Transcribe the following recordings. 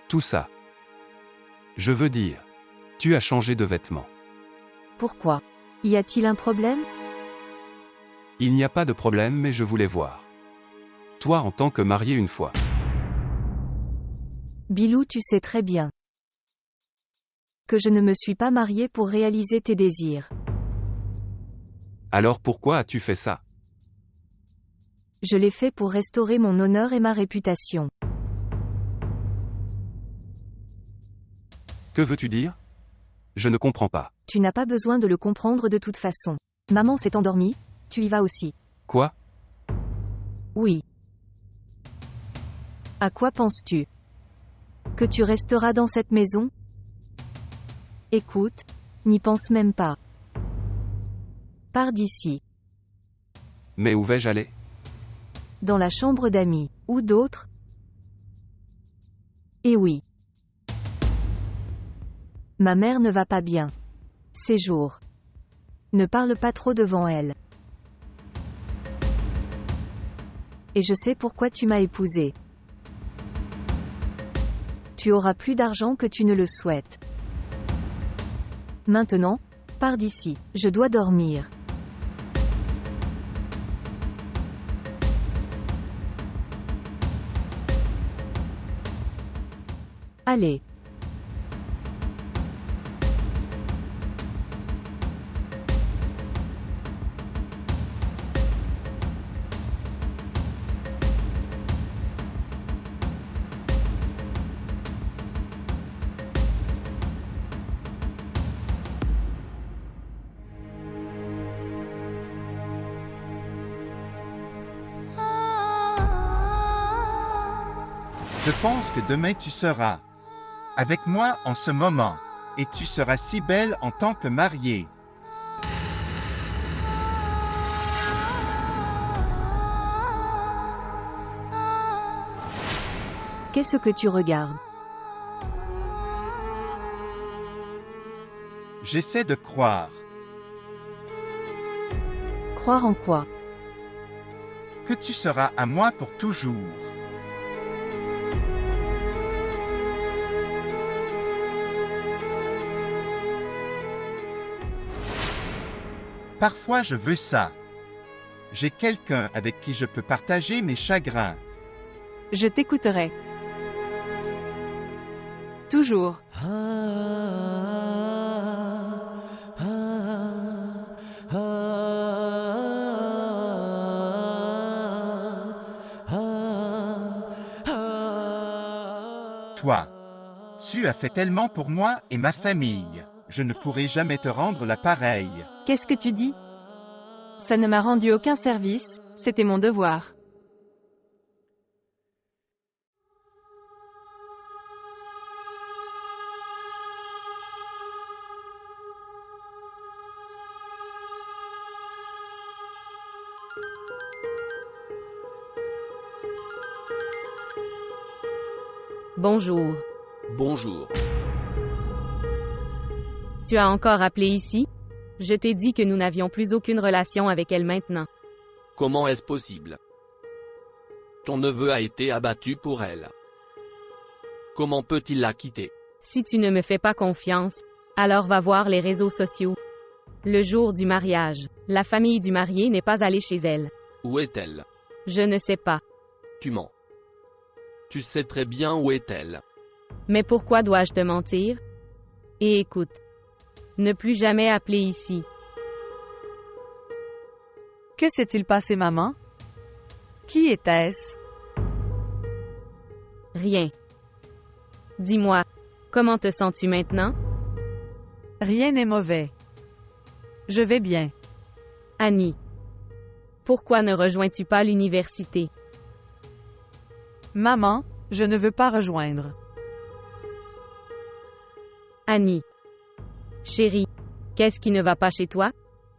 Tout ça. Je veux dire, tu as changé de vêtements. Pourquoi? Y a-t-il un problème? Il n'y a pas de problème, mais je voulais voir. Toi en tant que marié une fois. Bilou, tu sais très bien que je ne me suis pas mariée pour réaliser tes désirs. Alors pourquoi as-tu fait ça? Je l'ai fait pour restaurer mon honneur et ma réputation. Que veux-tu dire? Je ne comprends pas. Tu n'as pas besoin de le comprendre de toute façon. Maman s'est endormie, tu y vas aussi. Quoi? Oui. À quoi penses-tu? Que tu resteras dans cette maison? Écoute, n'y pense même pas. Pars d'ici. Mais où vais-je aller? Dans la chambre d'amis. Ou d'autres? Eh oui. Ma mère ne va pas bien. Ces jours. Ne parle pas trop devant elle. Et je sais pourquoi tu m'as épousée. Tu auras plus d'argent que tu ne le souhaites. Maintenant, pars d'ici, je dois dormir. Allez. Je pense que demain tu seras avec moi en ce moment, et tu seras si belle en tant que mariée. Qu'est-ce que tu regardes? J'essaie de croire Croire en quoi? que tu seras à moi pour toujours. Parfois je veux ça. J'ai quelqu'un avec qui je peux partager mes chagrins. Je t'écouterai. Toujours. Toi, tu as fait tellement pour moi et ma famille. Je ne pourrai jamais te rendre la pareille. Qu'est-ce que tu dis? Ça ne m'a rendu aucun service, c'était mon devoir. Bonjour. Bonjour. Tu as encore appelé ici? Je t'ai dit que nous n'avions plus aucune relation avec elle maintenant. Comment est-ce possible? Ton neveu a été abattu pour elle. Comment peut-il la quitter? Si tu ne me fais pas confiance, alors va voir les réseaux sociaux. Le jour du mariage, la famille du marié n'est pas allée chez elle. Où est-elle? Je ne sais pas. Tu mens. Tu sais très bien où est-elle. Mais pourquoi dois-je te mentir? Et écoute. Ne plus jamais appeler ici. Que s'est-il passé, maman? Qui était-ce? Rien. Dis-moi, comment te sens-tu maintenant? Rien n'est mauvais. Je vais bien. Annie. Pourquoi ne rejoins-tu pas l'université? Maman, je ne veux pas rejoindre. Annie. Chérie, qu'est-ce qui ne va pas chez toi?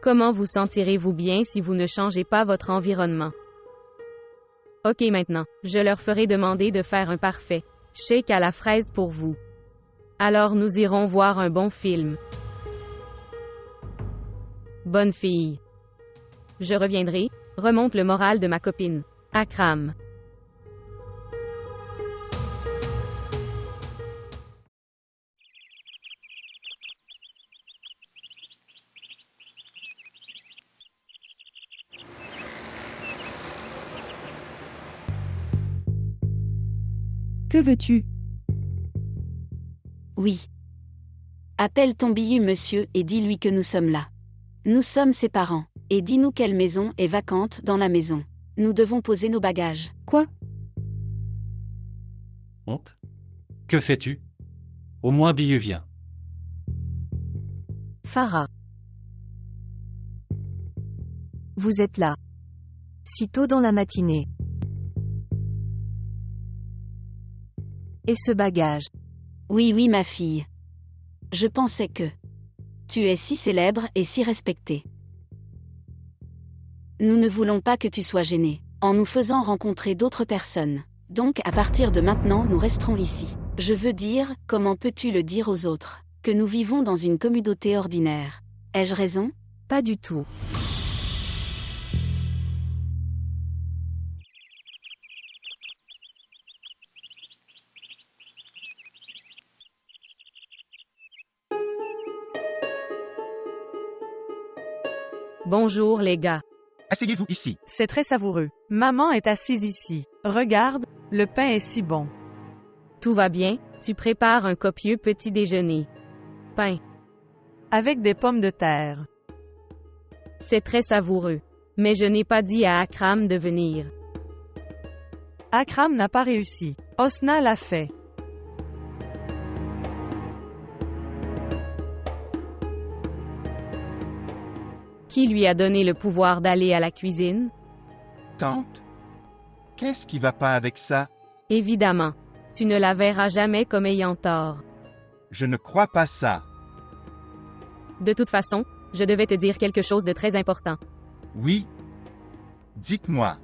Comment vous sentirez-vous bien si vous ne changez pas votre environnement? Ok maintenant, je leur ferai demander de faire un parfait shake à la fraise pour vous. Alors nous irons voir un bon film. Bonne fille. Je reviendrai, remonte le moral de ma copine. Akram. Que veux-tu? Oui. Appelle ton Bihu, monsieur, et dis-lui que nous sommes là. Nous sommes ses parents, et dis-nous quelle maison est vacante dans la maison. Nous devons poser nos bagages. Quoi? Honte? Que fais-tu? Au moins Bihu vient. Farah. Vous êtes là. Si tôt dans la matinée. Et ce bagage. Oui, oui, ma fille. Je pensais que tu es si célèbre et si respectée. Nous ne voulons pas que tu sois gênée, en nous faisant rencontrer d'autres personnes. Donc à partir de maintenant nous resterons ici. Je veux dire, comment peux-tu le dire aux autres, que nous vivons dans une communauté ordinaire? Ai-je raison? Pas du tout. Bonjour les gars. Asseyez-vous ici. C'est très savoureux. Maman est assise ici. Regarde, le pain est si bon. Tout va bien? Tu prépares un copieux petit déjeuner. Pain. Avec des pommes de terre. C'est très savoureux. Mais je n'ai pas dit à Akram de venir. Akram n'a pas réussi. Hosna l'a fait. Qui lui a donné le pouvoir d'aller à la cuisine? Tante? Qu'est-ce qui va pas avec ça? Évidemment. Tu ne la verras jamais comme ayant tort. Je ne crois pas ça. De toute façon, je devais te dire quelque chose de très important. Oui. Dites-moi.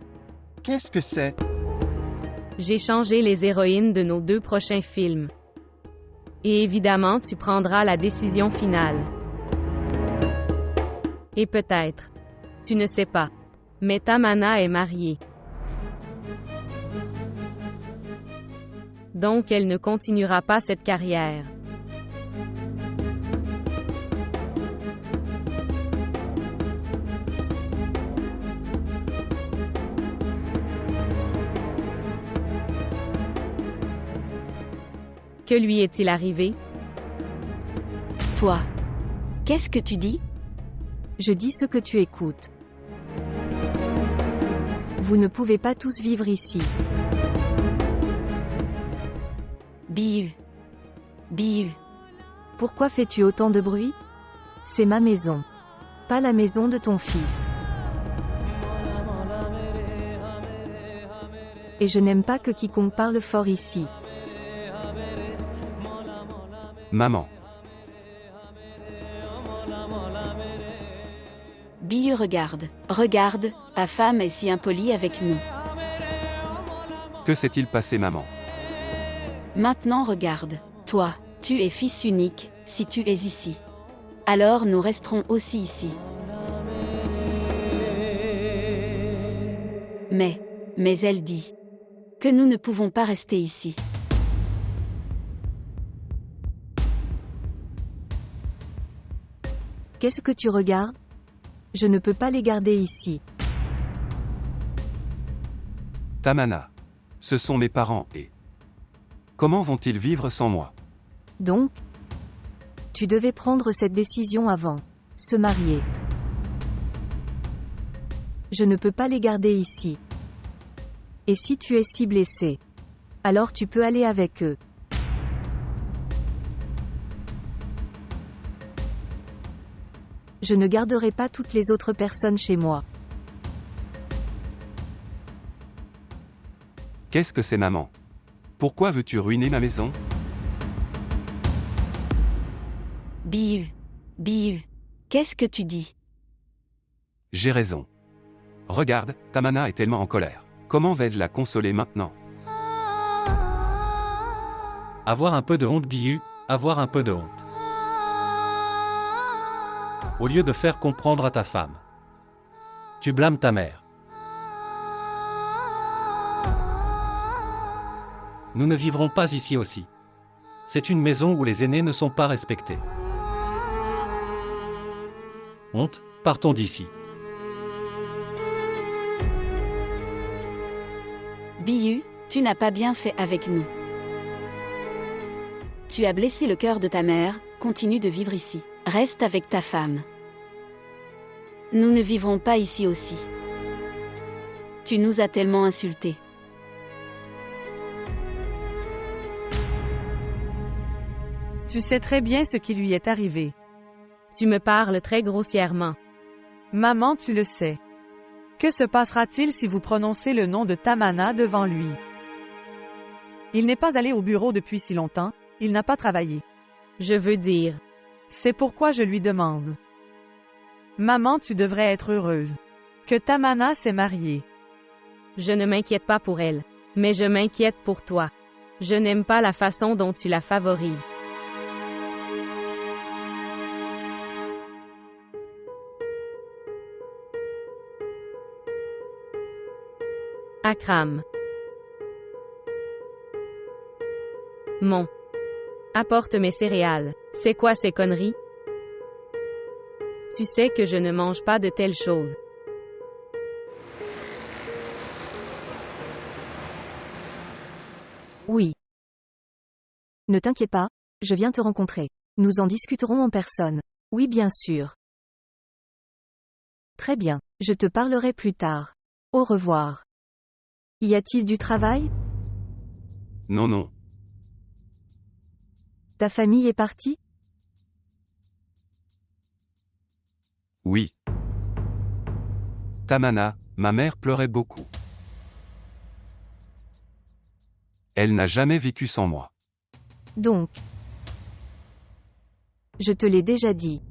Qu'est-ce que c'est? J'ai changé les héroïnes de nos 2 prochains films. Et évidemment, tu prendras la décision finale. Et peut-être. Tu ne sais pas. Mais Tamana est mariée. Donc elle ne continuera pas cette carrière. Que lui est-il arrivé? Toi. Qu'est-ce que tu dis? Je dis ce que tu écoutes. Vous ne pouvez pas tous vivre ici. Bihu. Bihu. Pourquoi fais-tu autant de bruit? C'est ma maison. Pas la maison de ton fils. Et je n'aime pas que quiconque parle fort ici. Maman. Bihu, regarde. Regarde, ta femme est si impolie avec nous. Que s'est-il passé, maman? Maintenant regarde. Toi, tu es fils unique, si tu es ici. Alors nous resterons aussi ici. Mais elle dit que nous ne pouvons pas rester ici. Qu'est-ce que tu regardes? Je ne peux pas les garder ici. Tamana. Ce sont mes parents et... Comment vont-ils vivre sans moi? Donc, tu devais prendre cette décision avant. Se marier. Je ne peux pas les garder ici. Et si tu es si blessé, alors tu peux aller avec eux. Je ne garderai pas toutes les autres personnes chez moi. Qu'est-ce que c'est, maman? Pourquoi veux-tu ruiner ma maison? Bihu. Bihu. Qu'est-ce que tu dis? J'ai raison. Regarde, Tamana est tellement en colère. Comment vais-je la consoler maintenant? Avoir un peu de honte, Bihu, avoir un peu de honte. Au lieu de faire comprendre à ta femme. Tu blâmes ta mère. Nous ne vivrons pas ici aussi. C'est une maison où les aînés ne sont pas respectés. Honte, partons d'ici. Bihu, tu n'as pas bien fait avec nous. Tu as blessé le cœur de ta mère, continue de vivre ici. Reste avec ta femme. Nous ne vivrons pas ici aussi. Tu nous as tellement insultés. Tu sais très bien ce qui lui est arrivé. Tu me parles très grossièrement. Maman, tu le sais. Que se passera-t-il si vous prononcez le nom de Tamana devant lui? Il n'est pas allé au bureau depuis si longtemps, il n'a pas travaillé. Je veux dire, C'est pourquoi je lui demande. Maman, tu devrais être heureuse. Que Tamana s'est mariée. je ne m'inquiète pas pour elle, mais je m'inquiète pour toi. Je n'aime pas la façon dont tu la favorises. Akram. Mon. Apporte mes céréales. C'est quoi ces conneries? Tu sais que je ne mange pas de telles choses. Oui. Ne t'inquiète pas, je viens te rencontrer. Nous en discuterons en personne. Oui, bien sûr. Très bien, je te parlerai plus tard. Au revoir. Y a-t-il du travail? Non, non. Ta famille est partie? Oui. Tamana, ma mère pleurait beaucoup. Elle n'a jamais vécu sans moi. Donc. Je te l'ai déjà dit.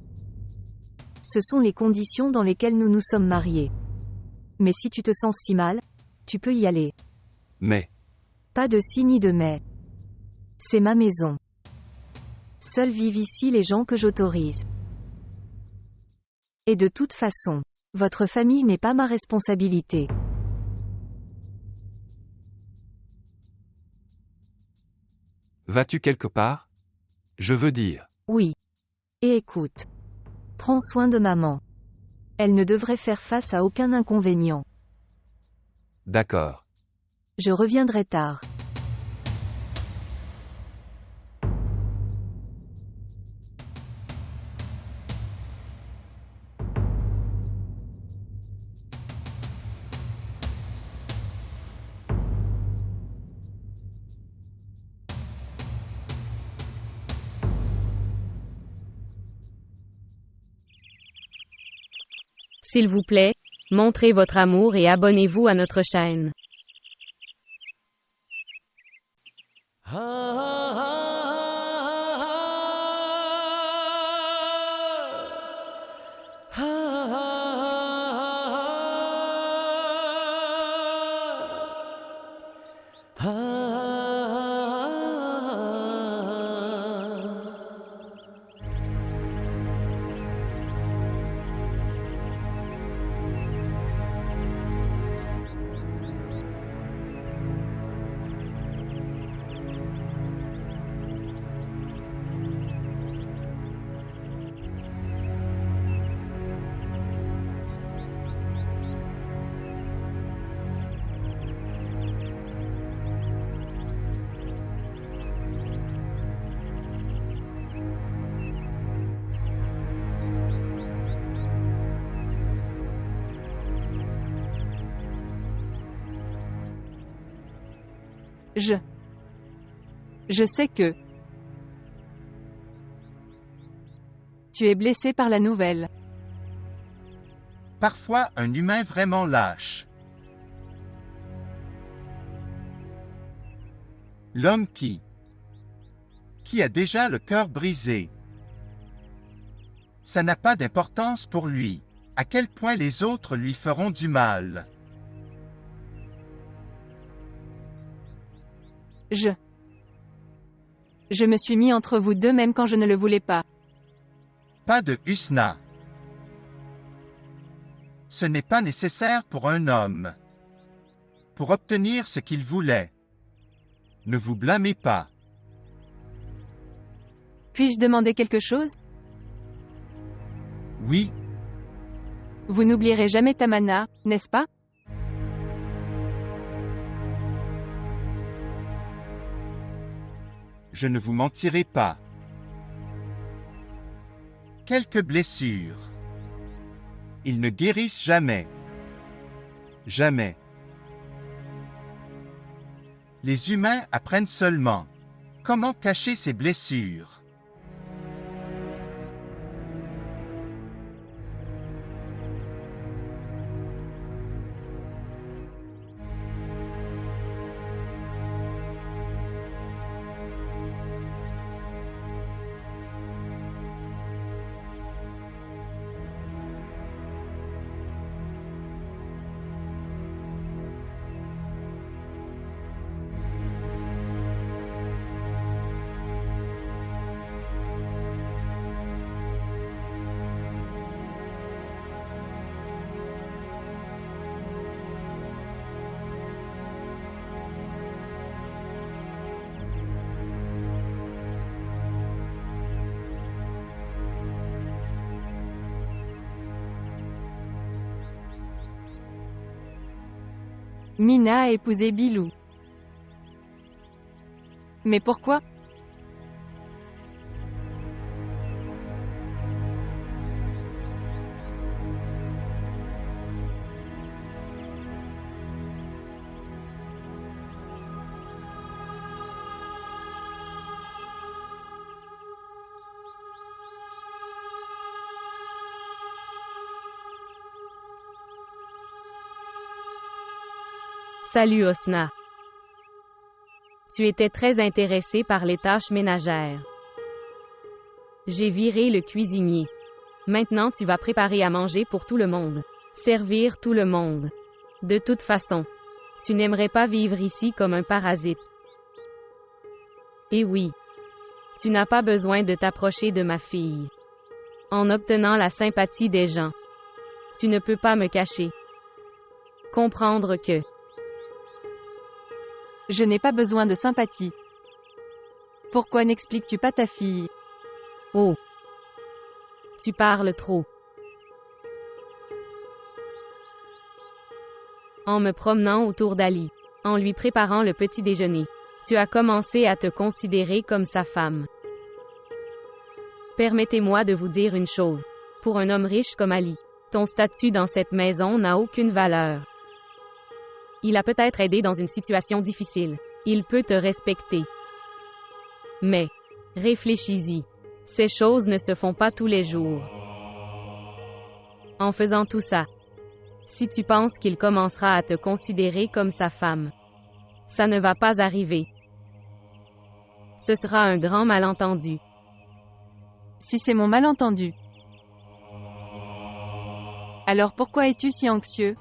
Ce sont les conditions dans lesquelles nous nous sommes mariés. Mais si tu te sens si mal, tu peux y aller. Mais, Pas de si ni de mais. C'est ma maison. Seuls vivent ici les gens que j'autorise. Et de toute façon, votre famille n'est pas ma responsabilité. vas-tu quelque part? Je veux dire, Oui. Et écoute. Prends soin de maman. Elle ne devrait faire face à aucun inconvénient. d'accord. Je reviendrai tard. S'il vous plaît, montrez votre amour et abonnez-vous à notre chaîne. Je sais que tu es blessé par la nouvelle. Parfois un humain vraiment lâche. L'homme qui a déjà le cœur brisé. Ça n'a pas d'importance pour lui, à quel point les autres lui feront du mal. Je me suis mis entre vous deux même quand je ne le voulais pas. Pas de Husna. Ce n'est pas nécessaire pour un homme. Pour obtenir ce qu'il voulait. Ne vous blâmez pas. Puis-je demander quelque chose? Oui, Vous n'oublierez jamais Tamana, n'est-ce pas? Je ne vous mentirai pas. Quelques blessures. Ils ne guérissent jamais. Jamais. Les humains apprennent seulement comment cacher ces blessures. Mina a épousé Bilou. Mais pourquoi? Salut Osna. Tu étais très intéressé par les tâches ménagères. J'ai viré le cuisinier. Maintenant tu vas préparer à manger pour tout le monde. Servir tout le monde. De toute façon, tu n'aimerais pas vivre ici comme un parasite. Et oui, tu n'as pas besoin de t'approcher de ma fille. En obtenant la sympathie des gens, tu ne peux pas me cacher. Comprendre que Je n'ai pas besoin de sympathie. Pourquoi n'expliques-tu pas ta fille? Oh, tu parles trop. En me promenant autour d'Ali, en lui préparant le petit déjeuner, tu as commencé à te considérer comme sa femme. Permettez-moi de vous dire une chose. Pour un homme riche comme Ali, ton statut dans cette maison n'a aucune valeur. Il a peut-être aidé dans une situation difficile. Il peut te respecter. Mais, réfléchis-y. Ces choses ne se font pas tous les jours. En faisant tout ça, si tu penses qu'il commencera à te considérer comme sa femme, ça ne va pas arriver. Ce sera un grand malentendu. Si c'est mon malentendu. Alors pourquoi es-tu si anxieux?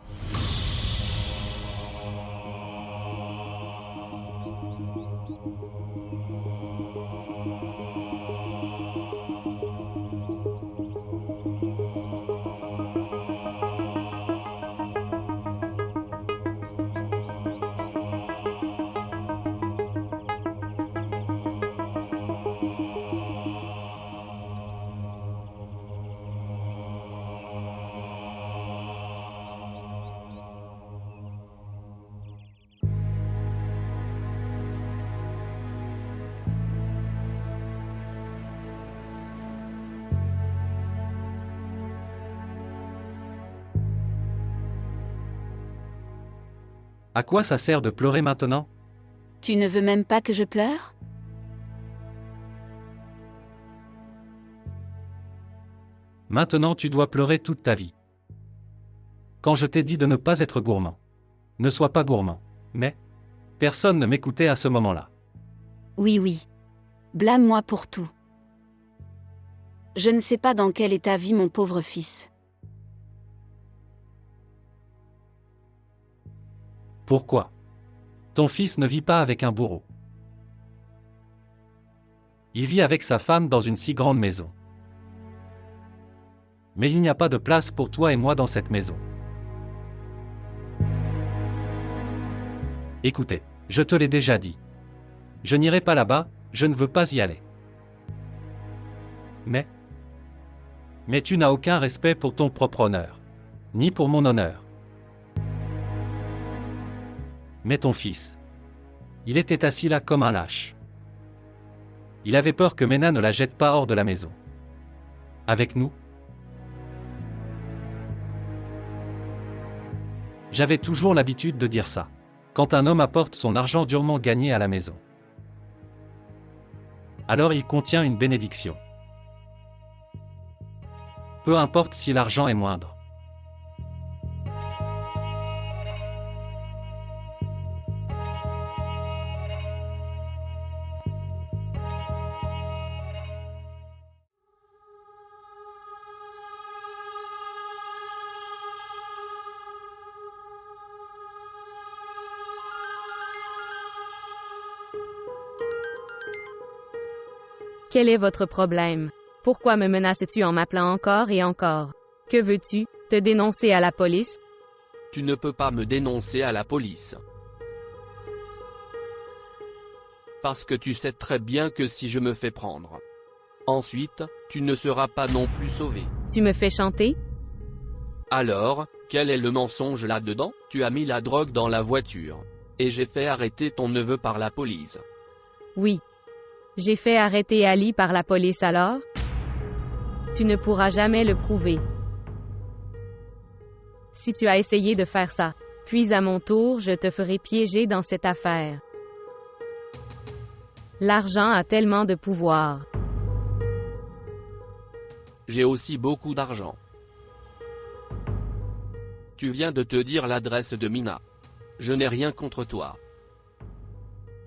À quoi ça sert de pleurer maintenant? Tu ne veux même pas que je pleure? Maintenant tu dois pleurer toute ta vie. Quand je t'ai dit de ne pas être gourmand. Ne sois pas gourmand. Mais personne ne m'écoutait à ce moment-là. Oui, oui. Blâme-moi pour tout. Je ne sais pas dans quel état vit mon pauvre fils. Pourquoi? Ton fils ne vit pas avec un bourreau. Il vit avec sa femme dans une si grande maison. Mais il n'y a pas de place pour toi et moi dans cette maison. Écoutez, je te l'ai déjà dit. Je n'irai pas là-bas, je ne veux pas y aller. Mais tu n'as aucun respect pour ton propre honneur. Ni pour mon honneur. Mais ton fils. Il était assis là comme un lâche. Il avait peur que Mena ne la jette pas hors de la maison. Avec nous? J'avais toujours l'habitude de dire ça. Quand un homme apporte son argent durement gagné à la maison, alors il contient une bénédiction. Peu importe si l'argent est moindre. Quel est votre problème? Pourquoi me menaces-tu en m'appelant encore et encore? Que veux-tu? Te dénoncer à la police? Tu ne peux pas me dénoncer à la police. Parce que tu sais très bien que si je me fais prendre, ensuite, tu ne seras pas non plus sauvé. Tu me fais chanter? Alors, quel est le mensonge là-dedans? Tu as mis la drogue dans la voiture. Et j'ai fait arrêter ton neveu par la police. Oui. J'ai fait arrêter Ali par la police alors? Tu ne pourras jamais le prouver. Si tu as essayé de faire ça, puis à mon tour je te ferai piéger dans cette affaire. L'argent a tellement de pouvoir. J'ai aussi beaucoup d'argent. Tu viens de te dire l'adresse de Mina. Je n'ai rien contre toi.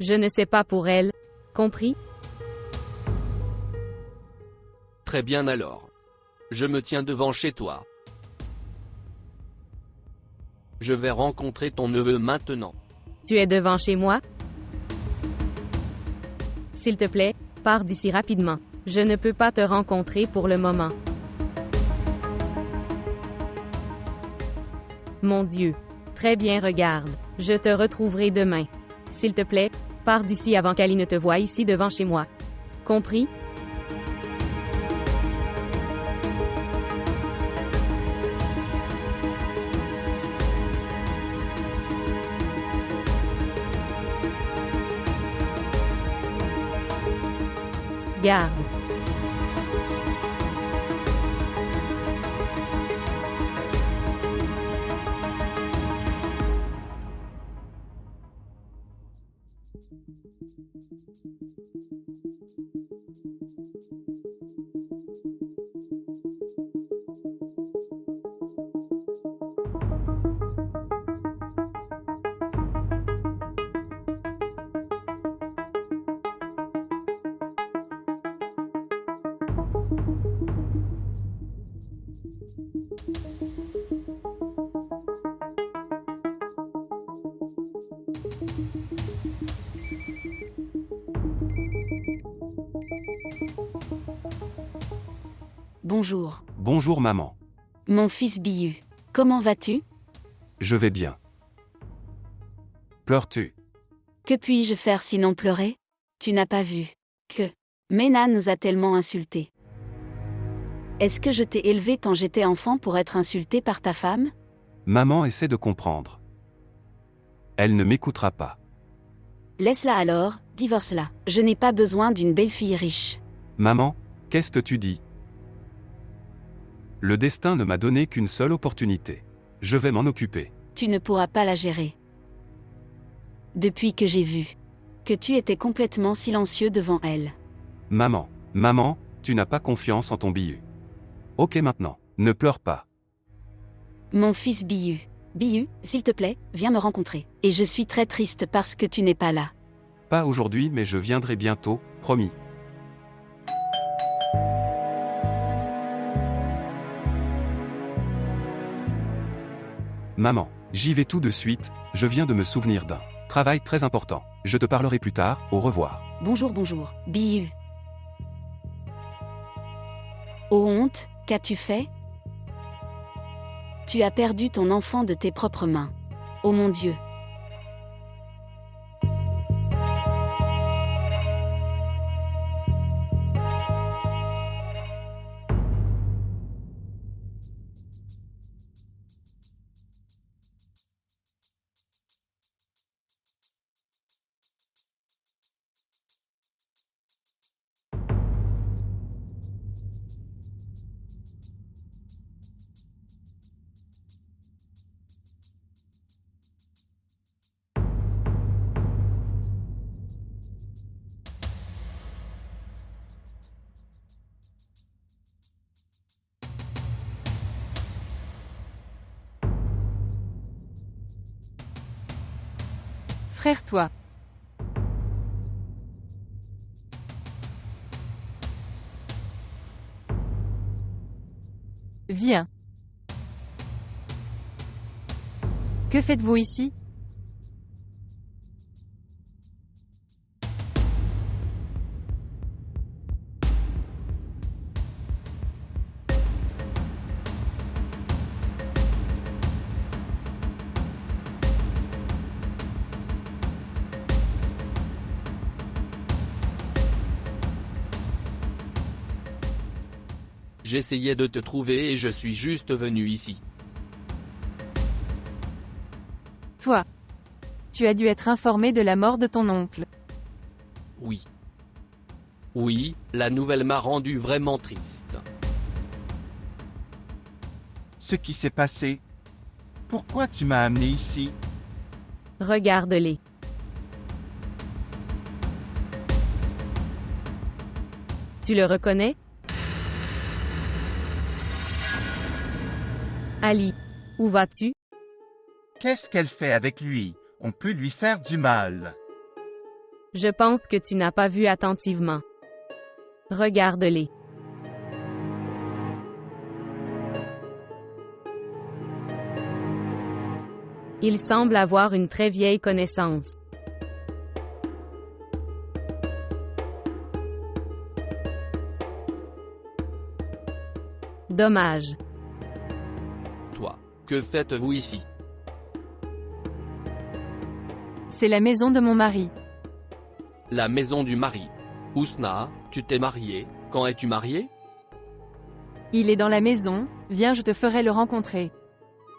Je ne sais pas pour elle. Compris? Très bien alors. Je me tiens devant chez toi. Je vais rencontrer ton neveu maintenant. Tu es devant chez moi? S'il te plaît, pars d'ici rapidement. Je ne peux pas te rencontrer pour le moment. Mon Dieu. Très bien, regarde. Je te retrouverai demain. S'il te plaît, pars d'ici avant qu'Ali ne te voie ici devant chez moi. Compris? Garde. Bonjour. Bonjour maman. Mon fils Bihu. Comment vas-tu? Je vais bien. Pleures-tu? Que puis-je faire sinon pleurer? Tu n'as pas vu que Mena nous a tellement insultés. Est-ce que je t'ai élevé quand j'étais enfant pour être insulté par ta femme? Maman essaie de comprendre. Elle ne m'écoutera pas. Laisse-la alors, divorce-la. Je n'ai pas besoin d'une belle-fille riche. Maman, qu'est-ce que tu dis? Le destin ne m'a donné qu'une seule opportunité. Je vais m'en occuper. Tu ne pourras pas la gérer. Depuis que j'ai vu que tu étais complètement silencieux devant elle. Maman, tu n'as pas confiance en ton Bihu. Ok maintenant, ne pleure pas. Mon fils Bihu. Bihu, s'il te plaît, viens me rencontrer. Et je suis très triste parce que tu n'es pas là. Pas aujourd'hui mais je viendrai bientôt, promis. Maman, j'y vais tout de suite, je viens de me souvenir d'un travail très important. Je te parlerai plus tard, au revoir. Bonjour, Bihu. Oh honte, qu'as-tu fait? Tu as perdu ton enfant de tes propres mains. Oh mon Dieu. Frère toi. Viens. Que faites-vous ici? J'essayais de te trouver et je suis juste venu ici. Toi. Tu as dû être informé de la mort de ton oncle. Oui. Oui, la nouvelle m'a rendu vraiment triste. Ce qui s'est passé. Pourquoi tu m'as amené ici? Regarde-les. Tu le reconnais? Ali, où vas-tu? Qu'est-ce qu'elle fait avec lui? On peut lui faire du mal. Je pense que tu n'as pas vu attentivement. Regarde-les. Il semble avoir une très vieille connaissance. Dommage. Toi, que faites-vous ici? C'est la maison de mon mari. La maison du mari. Ousna, tu t'es marié, quand es-tu marié? Il est dans la maison, viens je te ferai le rencontrer.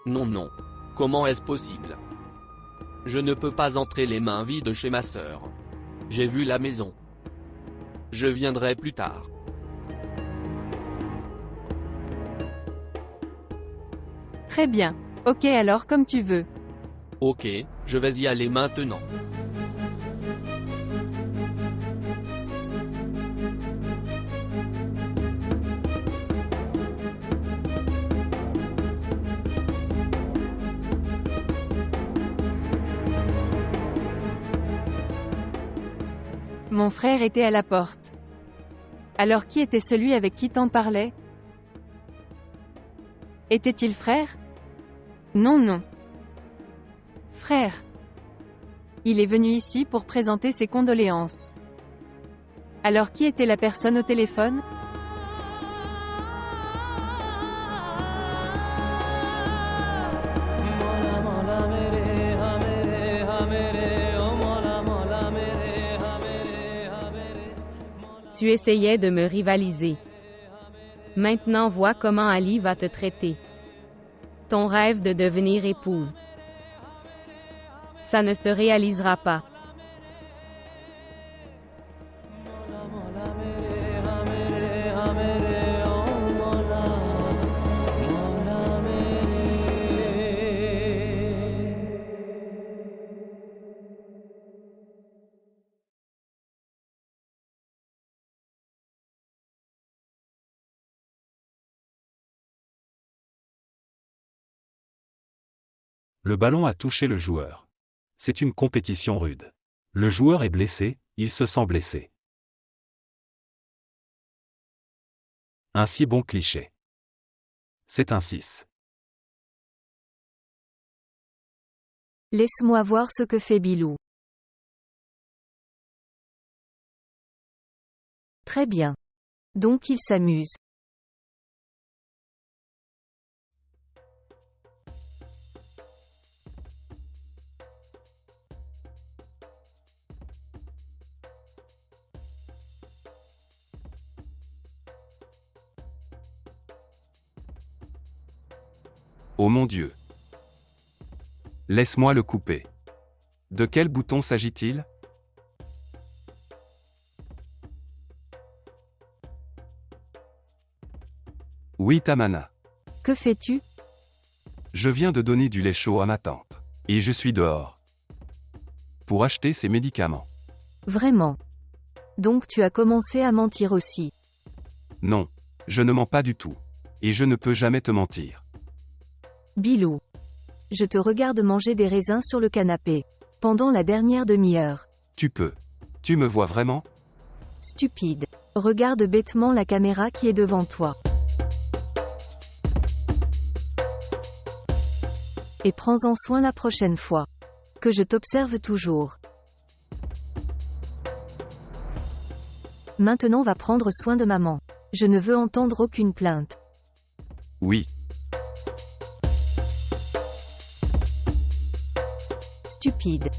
Non non. Comment est-ce possible? Je ne peux pas entrer les mains vides chez ma sœur. J'ai vu la maison. Je viendrai plus tard. Très bien. Ok alors comme tu veux. Ok, je vais y aller maintenant. Mon frère était à la porte. Alors qui était celui avec qui t'en parlais? Était-il frère? Non, non. Frère. Il est venu ici pour présenter ses condoléances. Alors qui était la personne au téléphone? Tu essayais de me rivaliser. Maintenant vois comment Ali va te traiter. Ton rêve de devenir épouse. Ça ne se réalisera pas. Le ballon a touché le joueur. C'est une compétition rude. Le joueur est blessé, il se sent blessé. Un si bon cliché. C'est un 6. Laisse-moi voir ce que fait Bilou. Très bien. Donc il s'amuse. Oh mon Dieu! Laisse-moi le couper. De quel bouton s'agit-il? Oui Tamana. Que fais-tu? Je viens de donner du lait chaud à ma tante. Et je suis dehors. Pour acheter ses médicaments. Vraiment. Donc tu as commencé à mentir aussi. Non, je ne mens pas du tout. Et je ne peux jamais te mentir. Bilou. Je te regarde manger des raisins sur le canapé. Pendant la dernière demi-heure. Tu peux. Tu me vois vraiment? Stupide. Regarde bêtement la caméra qui est devant toi. Et prends-en soin la prochaine fois. Que je t'observe toujours. Maintenant va prendre soin de maman. Je ne veux entendre aucune plainte. Oui. Stupide.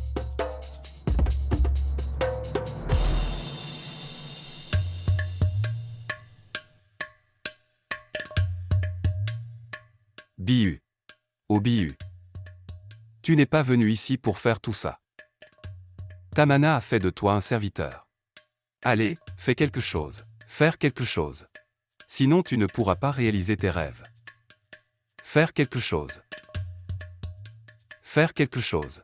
Bihu. Oh Bihu. Tu n'es pas venu ici pour faire tout ça. Tamana a fait de toi un serviteur. Allez, fais quelque chose. Faire quelque chose. Sinon tu ne pourras pas réaliser tes rêves. Faire quelque chose. Faire quelque chose.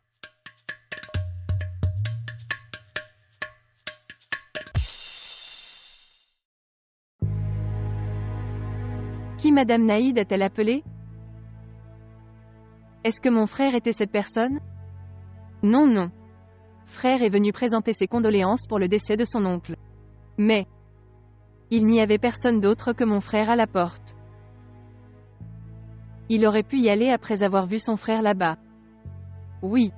Qui Madame Naïd a-t-elle appelé? Est-ce que mon frère était cette personne? Non, non. Frère est venu présenter ses condoléances pour le décès de son oncle. Mais il n'y avait personne d'autre que mon frère à la porte. Il aurait pu y aller après avoir vu son frère là-bas. Oui.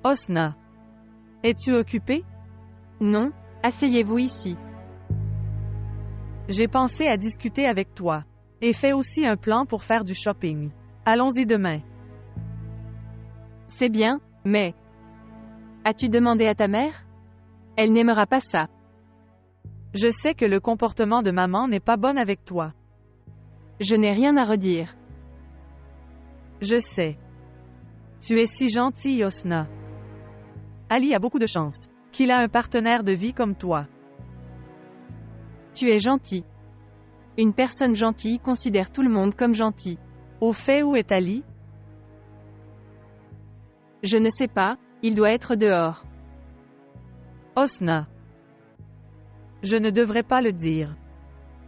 Osna. Es-tu occupé? Non, asseyez-vous ici. J'ai pensé à discuter avec toi. Et fais aussi un plan pour faire du shopping. Allons-y demain. C'est bien, mais as-tu demandé à ta mère? Elle n'aimera pas ça. Je sais que le comportement de maman n'est pas bon avec toi. Je n'ai rien à redire. Je sais. Tu es si gentil, Osna. Ali a beaucoup de chance. Qu'il a un partenaire de vie comme toi. Tu es gentil. Une personne gentille considère tout le monde comme gentil. Au fait, où est Ali? Je ne sais pas, il doit être dehors. Osna. Je ne devrais pas le dire.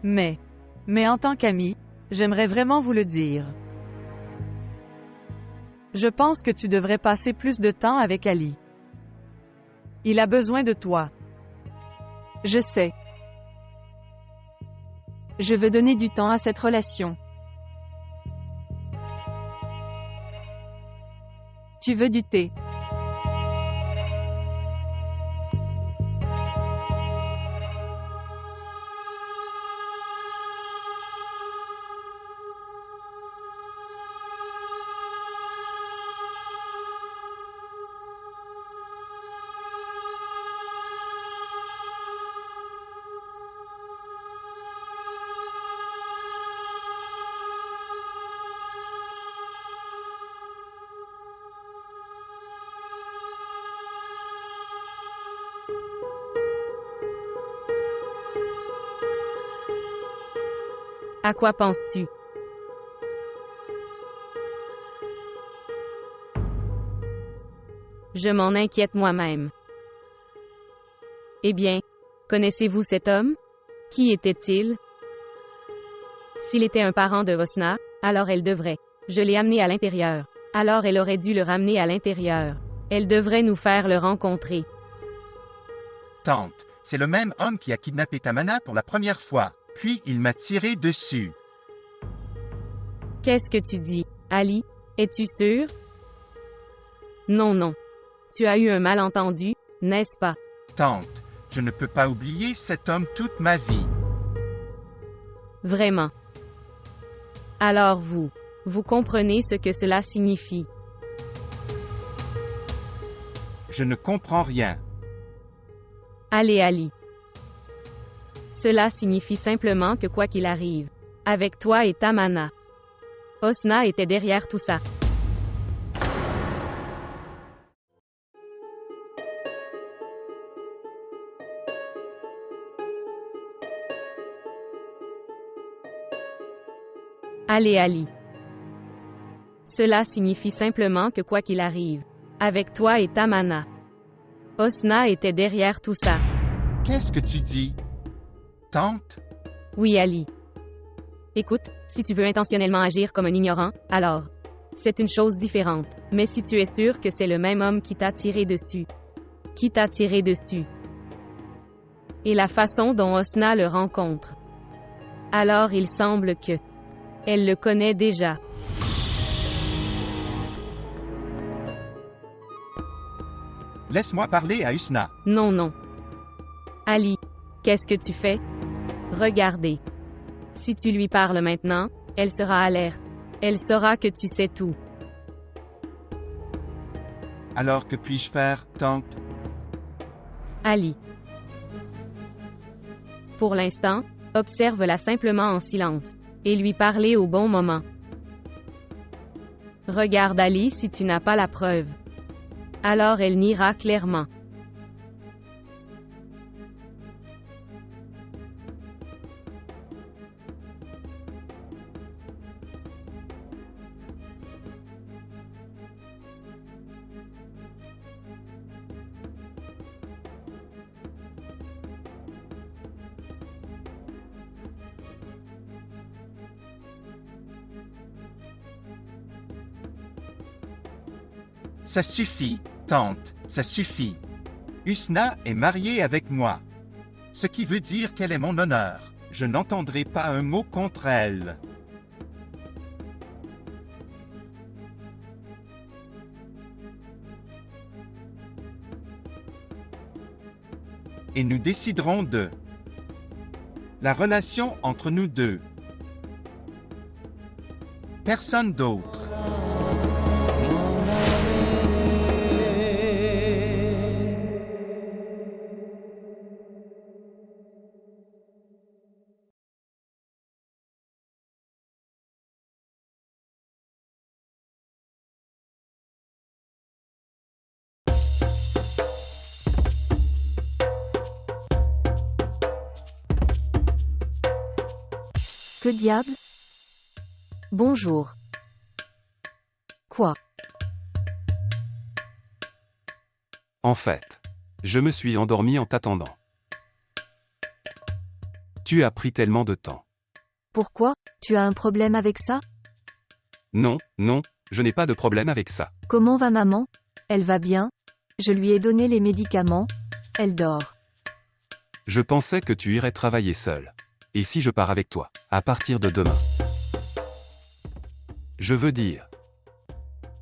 Mais en tant qu'ami, j'aimerais vraiment vous le dire. Je pense que tu devrais passer plus de temps avec Ali. Il a besoin de toi. Je sais. Je veux donner du temps à cette relation. Tu veux du thé? À quoi penses-tu? Je m'en inquiète moi-même. Eh bien, connaissez-vous cet homme? Qui était-il? S'il était un parent de Osna, alors elle devrait. Je l'ai amené à l'intérieur. Alors elle aurait dû le ramener à l'intérieur. Elle devrait nous faire le rencontrer. Tante, c'est le même homme qui a kidnappé Tamana pour la première fois. Puis il m'a tiré dessus. Qu'est-ce que tu dis, Ali? Es-tu sûr? Non, non. Tu as eu un malentendu, n'est-ce pas? Tante, je ne peux pas oublier cet homme toute ma vie. Vraiment. Alors vous comprenez ce que cela signifie. Je ne comprends rien. Allez, Ali. Cela signifie simplement que quoi qu'il arrive, avec toi et Tamana, Osna était derrière tout ça. Allez, Ali. Cela signifie simplement que quoi qu'il arrive, avec toi et Tamana, Osna était derrière tout ça. Qu'est-ce que tu dis? Tante? Oui, Ali. Écoute, si tu veux intentionnellement agir comme un ignorant, alors, c'est une chose différente. Mais si tu es sûr que c'est le même homme qui t'a tiré dessus. Qui t'a tiré dessus. Et la façon dont Osna le rencontre. Alors il semble que elle le connaît déjà. Laisse-moi parler à Usna. Non, non. Ali, qu'est-ce que tu fais? Regardez. Si tu lui parles maintenant, elle sera alerte. Elle saura que tu sais tout. Alors que puis-je faire, tante? Ali. Pour l'instant, observe-la simplement en silence, et lui parler au bon moment. Regarde Ali si tu n'as pas la preuve. Alors elle niera clairement. Ça suffit, tante, ça suffit. Usna est mariée avec moi. Ce qui veut dire qu'elle est mon honneur. Je n'entendrai pas un mot contre elle. Et nous déciderons de la relation entre nous deux. Personne d'autre. Que diable? Bonjour. Quoi? En fait, je me suis endormi en t'attendant. Tu as pris tellement de temps. Pourquoi? Tu as un problème avec ça? Non, non, je n'ai pas de problème avec ça. Comment va maman? Elle va bien? Je lui ai donné les médicaments. Elle dort. Je pensais que tu irais travailler seul. Et si je pars avec toi, à partir de demain? Je veux dire,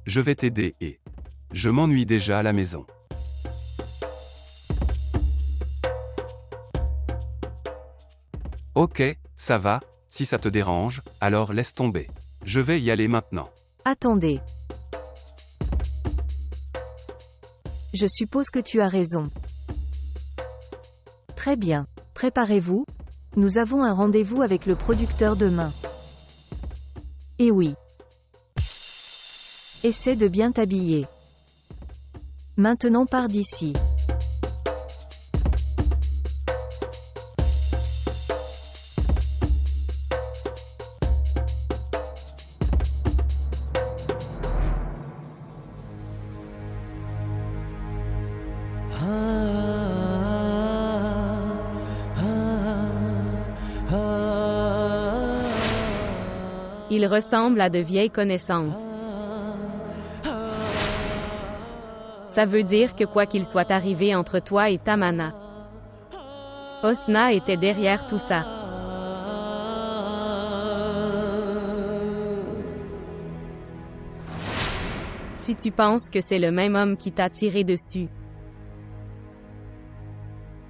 je vais t'aider et je m'ennuie déjà à la maison. Ok, ça va, si ça te dérange, alors laisse tomber. Je vais y aller maintenant. Attendez. Je suppose que tu as raison. Très bien. Préparez-vous. Nous avons un rendez-vous avec le producteur demain. Et oui. Essaie de bien t'habiller. Maintenant pars d'ici. Il ressemble à de vieilles connaissances. Ça veut dire que quoi qu'il soit arrivé entre toi et Tamana, Osna était derrière tout ça. Si tu penses que c'est le même homme qui t'a tiré dessus,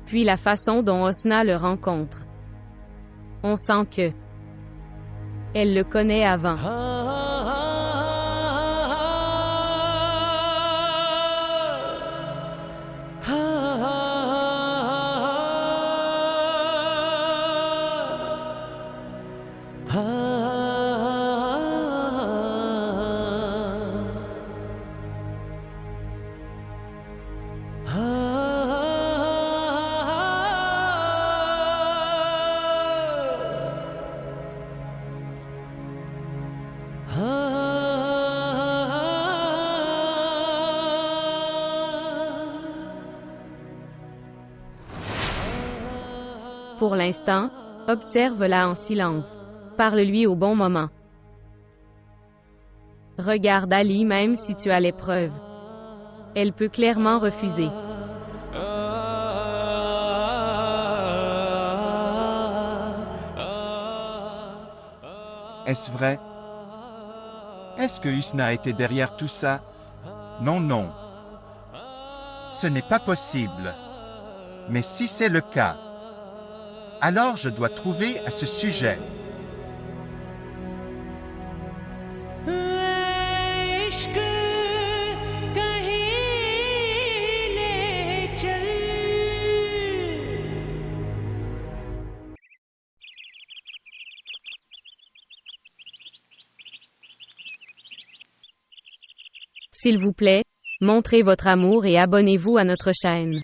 puis la façon dont Osna le rencontre, on sent que elle le connaît avant. Pour l'instant, observe-la en silence. Parle-lui au bon moment. Regarde Ali même si tu as les preuves. Elle peut clairement refuser. Est-ce vrai? Est-ce que Husna était derrière tout ça? Non, non. Ce n'est pas possible. Mais si c'est le cas, alors je dois trouver à ce sujet. S'il vous plaît, montrez votre amour et abonnez-vous à notre chaîne.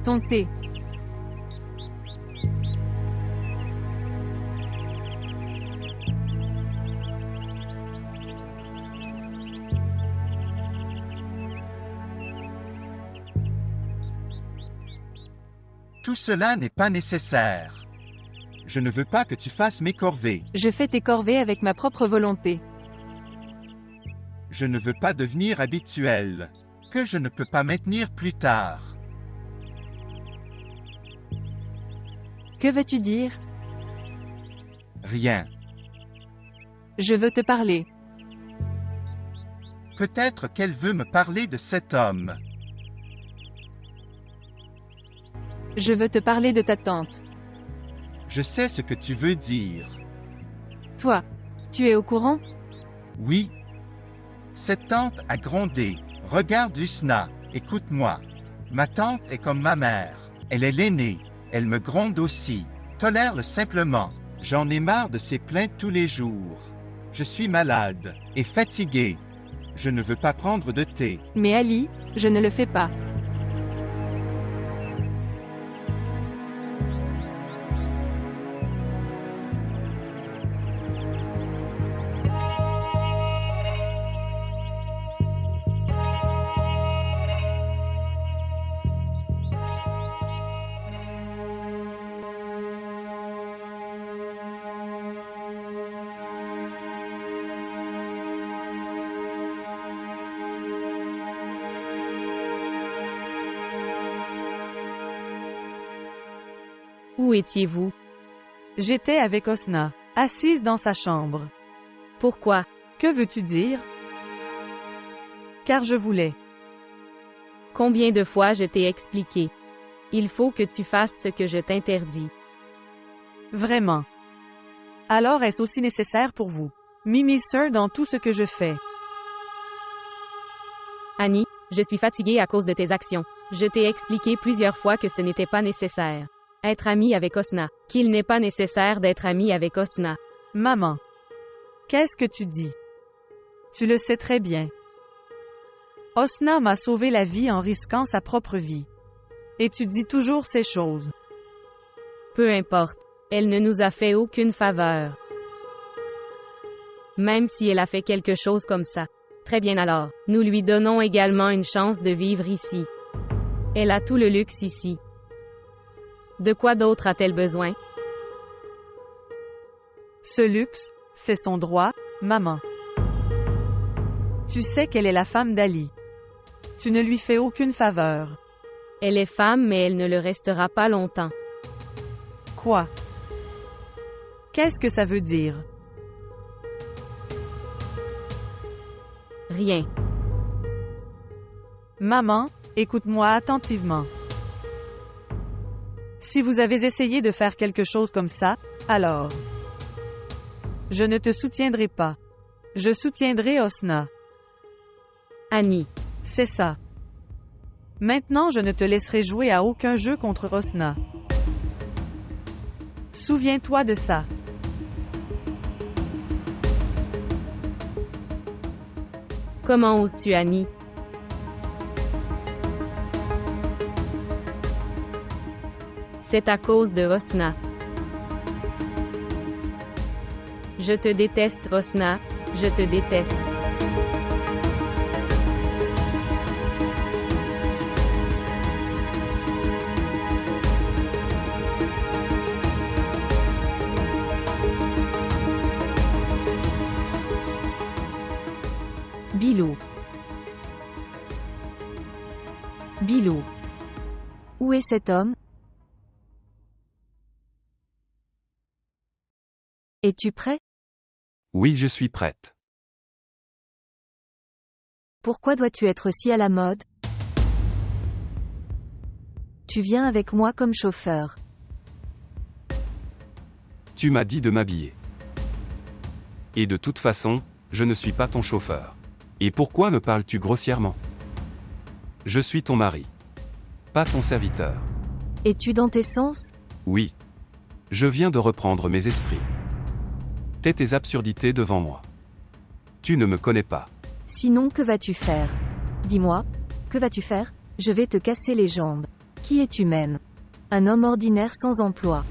Ton thé. Tout cela n'est pas nécessaire. Je ne veux pas que tu fasses mes corvées. Je fais tes corvées avec ma propre volonté. Je ne veux pas devenir habituel, que je ne peux pas maintenir plus tard. Que veux-tu dire? Rien. Je veux te parler. Peut-être qu'elle veut me parler de cet homme. Je veux te parler de ta tante. Je sais ce que tu veux dire. Toi, tu es au courant? Oui. Cette tante a grondé. Regarde Husna, écoute-moi. Ma tante est comme ma mère. Elle est l'aînée. Elle me gronde aussi. Tolère-le simplement. J'en ai marre de ses plaintes tous les jours. Je suis malade et fatigué. Je ne veux pas prendre de thé. Mais Ali, je ne le fais pas. Où étiez-vous? J'étais avec Husna, assise dans sa chambre. Pourquoi? Que veux-tu dire? Car je voulais. Combien de fois je t'ai expliqué? Il faut que tu fasses ce que je t'interdis. Vraiment. Alors est-ce aussi nécessaire pour vous? M'immiscer dans tout ce que je fais. Annie, je suis fatiguée à cause de tes actions. Je t'ai expliqué plusieurs fois que ce n'était pas nécessaire. Être ami avec Husna. Qu'il n'est pas nécessaire d'être ami avec Husna. Maman. Qu'est-ce que tu dis? Tu le sais très bien. Husna m'a sauvé la vie en risquant sa propre vie. Et tu dis toujours ces choses. Peu importe. Elle ne nous a fait aucune faveur. Même si elle a fait quelque chose comme ça. Très bien alors, nous lui donnons également une chance de vivre ici. Elle a tout le luxe ici. De quoi d'autre a-t-elle besoin? Ce luxe, c'est son droit, maman. Tu sais qu'elle est la femme d'Ali. Tu ne lui fais aucune faveur. Elle est femme mais elle ne le restera pas longtemps. Quoi? Qu'est-ce que ça veut dire? Rien. Maman, écoute-moi attentivement. Si vous avez essayé de faire quelque chose comme ça, alors je ne te soutiendrai pas. Je soutiendrai Husna. Annie. C'est ça. Maintenant je ne te laisserai jouer à aucun jeu contre Osna. Souviens-toi de ça. Comment oses-tu, Annie? C'est à cause de Osna. Je te déteste, Osna, je te déteste. Bilou. Bilou. Où est cet homme? Es-tu prêt? Oui, je suis prête. Pourquoi dois-tu être si à la mode? Tu viens avec moi comme chauffeur. Tu m'as dit de m'habiller. Et de toute façon, je ne suis pas ton chauffeur. Et pourquoi me parles-tu grossièrement? Je suis ton mari. Pas ton serviteur. Es-tu dans tes sens? Oui. Je viens de reprendre mes esprits. Tais tes absurdités devant moi. Tu ne me connais pas. Sinon, que vas-tu faire? Dis-moi, que vas-tu faire? Je vais te casser les jambes. Qui es-tu même? Un homme ordinaire sans emploi.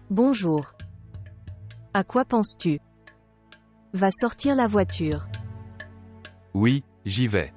Bonjour. À quoi penses-tu? Va sortir la voiture. Oui, j'y vais.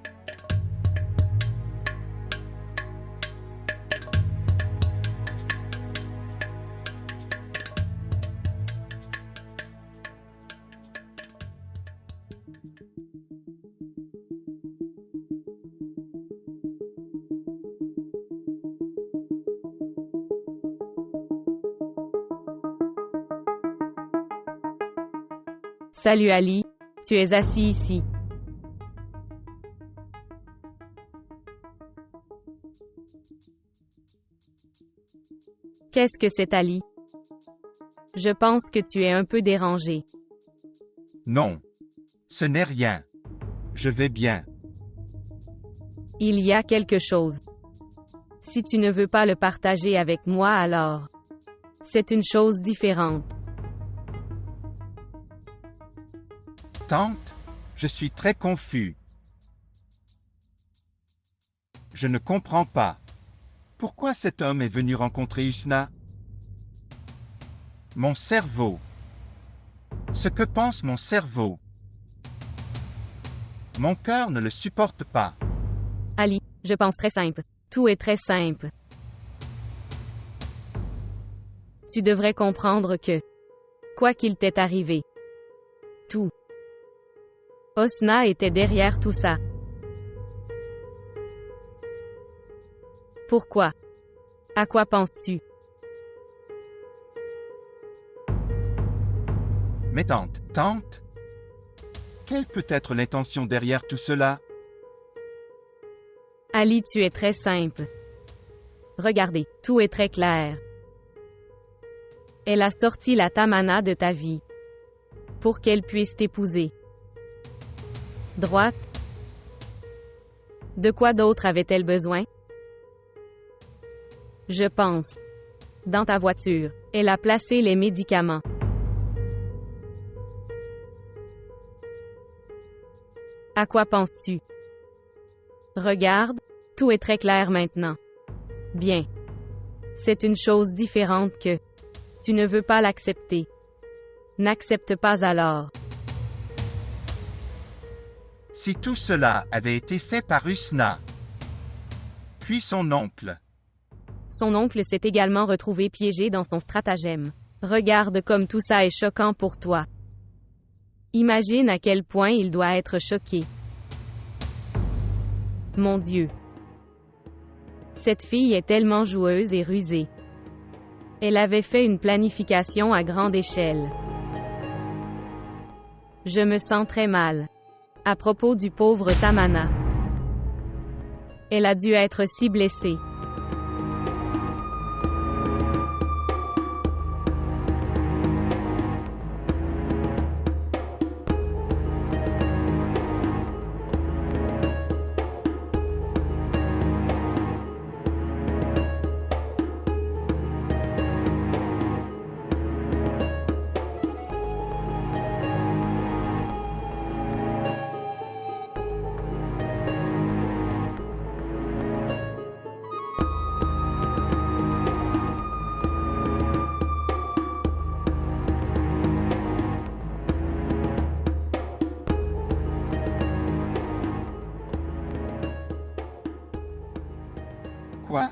Salut Ali, tu es assis ici. Qu'est-ce que c'est, Ali? Je pense que tu es un peu dérangé. Non. Ce n'est rien. Je vais bien. Il y a quelque chose. Si tu ne veux pas le partager avec moi, alors c'est une chose différente. Tante, je suis très confus. Je ne comprends pas. Pourquoi cet homme est venu rencontrer Usna? Mon cerveau. Ce que pense mon cerveau. Mon cœur ne le supporte pas. Ali, je pense très simple. Tout est très simple. Tu devrais comprendre que, quoi qu'il t'est arrivé, tout. Osna était derrière tout ça. Pourquoi? À quoi penses-tu? Mais tante, quelle peut être l'intention derrière tout cela? Ali, tu es très simple. Regardez, tout est très clair. Elle a sorti la Tamana de ta vie pour qu'elle puisse t'épouser. Droite? De quoi d'autre avait-elle besoin? Je pense. Dans ta voiture, elle a placé les médicaments. À quoi penses-tu? Regarde, tout est très clair maintenant. Bien. C'est une chose différente que tu ne veux pas l'accepter. N'accepte pas alors. Si tout cela avait été fait par Usna, puis son oncle. Son oncle s'est également retrouvé piégé dans son stratagème. Regarde comme tout ça est choquant pour toi. Imagine à quel point il doit être choqué. Mon Dieu. Cette fille est tellement joueuse et rusée. Elle avait fait une planification à grande échelle. Je me sens très mal. À propos du pauvre Tamana. Elle a dû être si blessée. Quoi?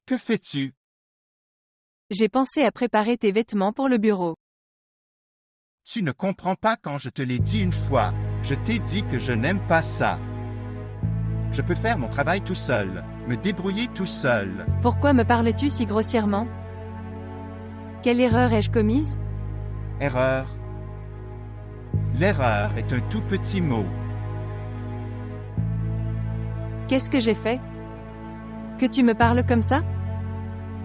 Que fais-tu? J'ai pensé à préparer tes vêtements pour le bureau. Tu ne comprends pas quand je te l'ai dit une fois. Je t'ai dit que je n'aime pas ça. Je peux faire mon travail tout seul, me débrouiller tout seul. Pourquoi me parles-tu si grossièrement? Quelle erreur ai-je commise? Erreur. L'erreur est un tout petit mot. Qu'est-ce que j'ai fait? Que tu me parles comme ça?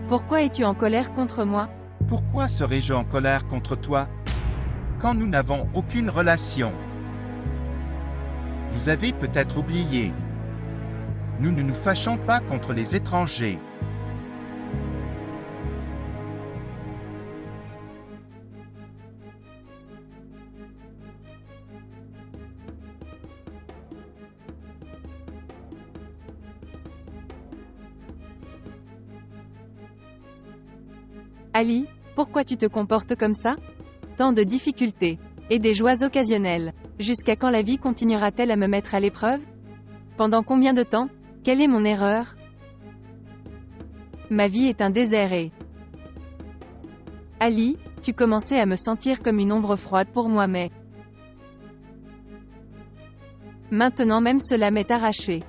Pourquoi es-tu en colère contre moi? Pourquoi serais-je en colère contre toi? Quand nous n'avons aucune relation. Vous avez peut-être oublié. Nous ne nous fâchons pas contre les étrangers. Ali, pourquoi tu te comportes comme ça? Tant de difficultés. Et des joies occasionnelles. Jusqu'à quand la vie continuera-t-elle à me mettre à l'épreuve? Pendant combien de temps? Quelle est mon erreur? Ma vie est un désert et... Ali, tu commençais à me sentir comme une ombre froide pour moi mais... Maintenant même cela m'est arraché.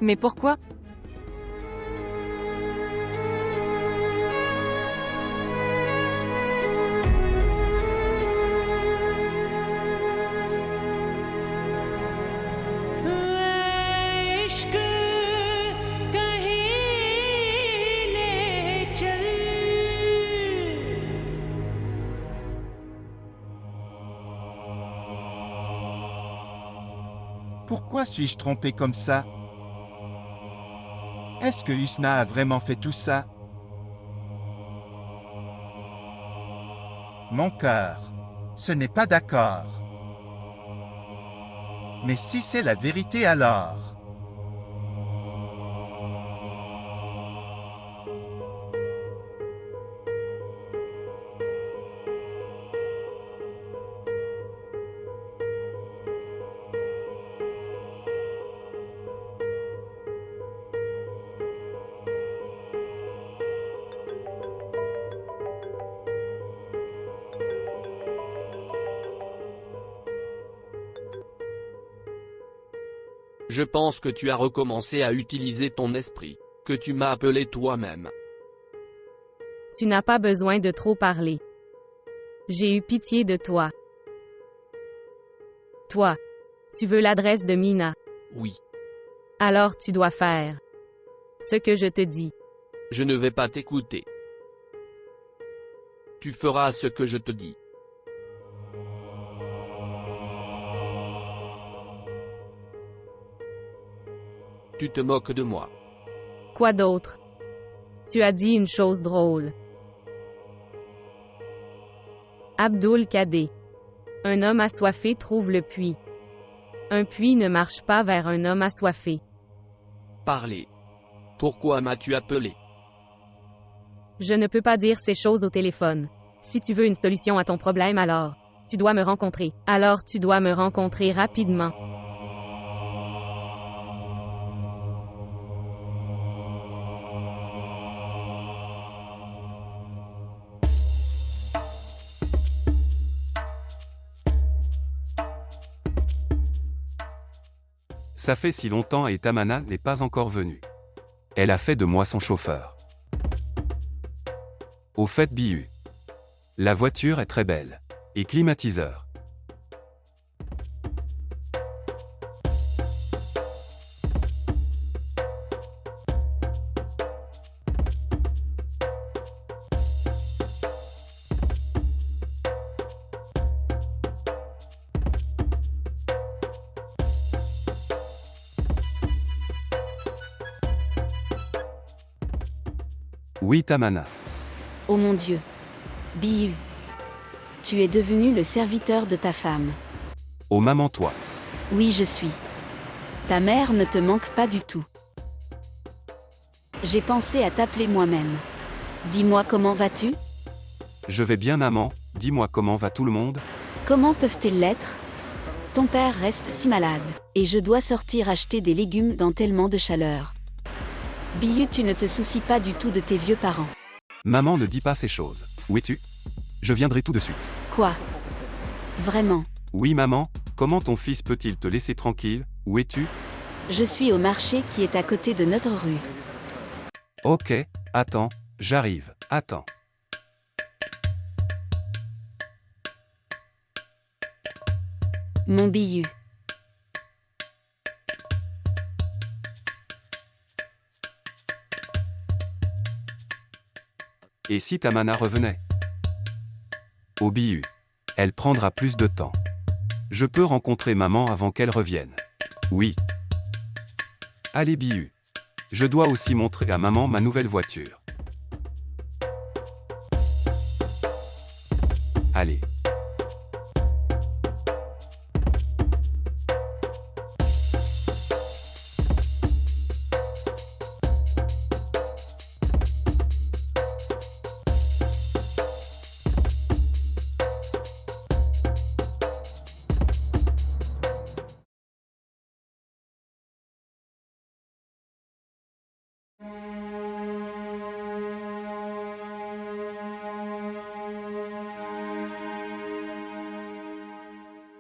Mais pourquoi? Pourquoi suis-je trompé comme ça? Est-ce que Husna a vraiment fait tout ça? Mon cœur, ce n'est pas d'accord. Mais si c'est la vérité alors? Je pense que tu as recommencé à utiliser ton esprit, que tu m'as appelé toi-même. Tu n'as pas besoin de trop parler. J'ai eu pitié de toi. Toi. Tu veux l'adresse de Mina. Oui. Alors tu dois faire ce que je te dis. Je ne vais pas t'écouter. Tu feras ce que je te dis. Tu te moques de moi. Quoi d'autre? Tu as dit une chose drôle. Abdul Kader. Un homme assoiffé trouve le puits. Un puits ne marche pas vers un homme assoiffé. Parlez. Pourquoi m'as-tu appelé? Je ne peux pas dire ces choses au téléphone. Si tu veux une solution à ton problème alors, tu dois me rencontrer. Alors tu dois me rencontrer rapidement. Ça fait si longtemps et Tamana n'est pas encore venue. Elle a fait de moi son chauffeur. Au fait Bihu. La voiture est très belle. Et climatiseur. Oui, Tamana. Oh mon Dieu. Bihu. Tu es devenu le serviteur de ta femme. Oh maman, toi. Oui, je suis. Ta mère ne te manque pas du tout. J'ai pensé à t'appeler moi-même. Dis-moi comment vas-tu? Je vais bien maman, dis-moi comment va tout le monde? Comment peuvent-ils l'être? Ton père reste si malade, et je dois sortir acheter des légumes dans tellement de chaleur. Bihu, tu ne te soucies pas du tout de tes vieux parents. Maman ne dit pas ces choses. Où es-tu? Je viendrai tout de suite. Quoi? Vraiment? Oui maman, comment ton fils peut-il te laisser tranquille? Où es-tu? Je suis au marché qui est à côté de notre rue. Ok, attends, j'arrive, attends. Mon Bihu. Et si Tamana revenait? Au Bihu. Elle prendra plus de temps. Je peux rencontrer maman avant qu'elle revienne. Oui. Allez Bihu. Je dois aussi montrer à maman ma nouvelle voiture. Allez.